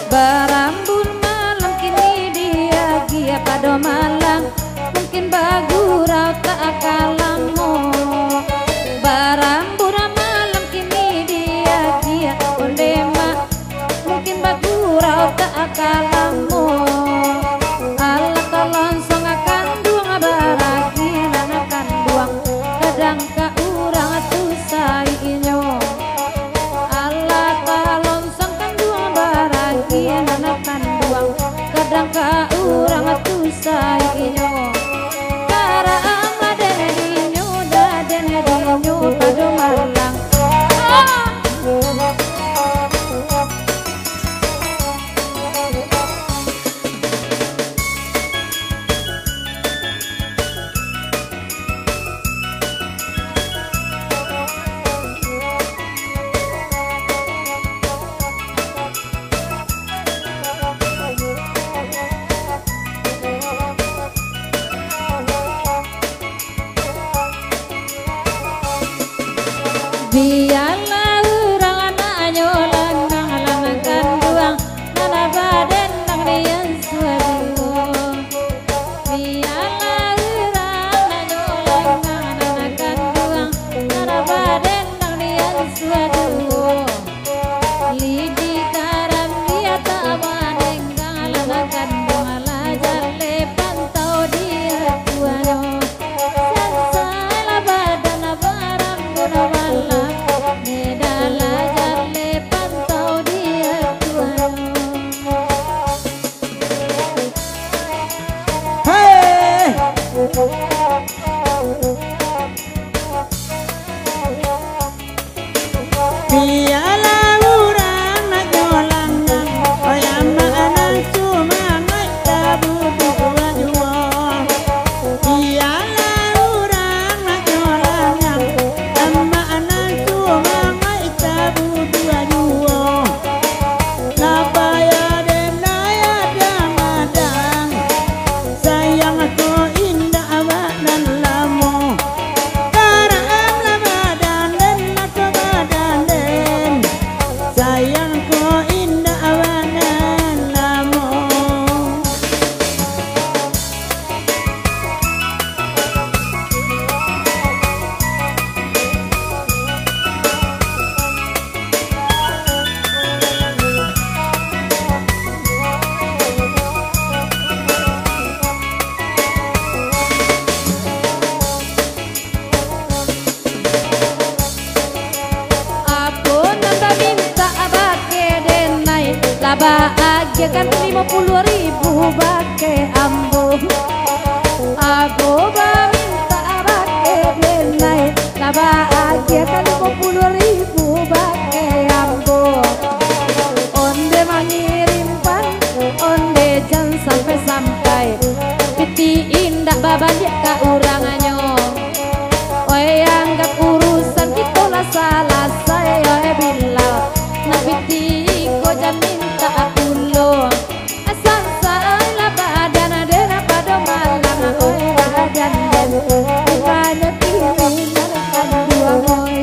Berambut malam kini dia gia pada malam, mungkin bagurau tak kalamu. Berambut malam kini dia gia ondema, mungkin bagurau tak kalamu. Allah tolong song akan duang baraki akan duang kadang ka urang tu sainyo. Allah tolong song kan duang baraki akan duang kadang ka urang tu sainyo. Kara amadene dinyo dadene dinyo pada malang. Biarlah urang anaknya lang-lang-langkan duang nana badan nang dian suadu. Biarlah urang anaknya lang-lang-langkan duang nana badan nang dian suadu. Lidi karam dia tak manenggang langkan duang lajar lepan tau dia tuano. Sansala badan barang guna malam. Biarlah urang nak nyolangan, oyam anak cuma ngai tabudu jua. Biarlah urang nak nyolangan, amma anak cuma ngai tabudu jua. Labaya denaya damadang, sayang aku indah awanan lamo. Karam labadan den aku badan den, sayang ku indah awanan lamo. Aku nanda minta bake denai, laba aja kan 50.000 bake ambo. Aku minta bake denai, laba aja kan 50.000 bake ambo. Onde mengirimkan, onde jangan sampai-sampai, piti indah babalik ka uranganyo. Oi anggap urusan kita lah salah saya bila nak piti ko jangan minta aku lo. Asal salah badan ada pada malam oi badan den bukannya kiri kan dua moi.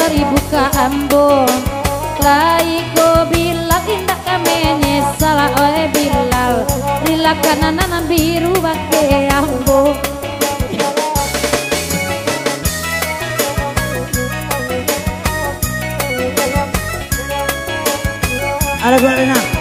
2000 ke Ambon. Laiko Bilal indah kamenye salah oe Bilal. Lila kanan biru bake Ambon. Ada gue enak.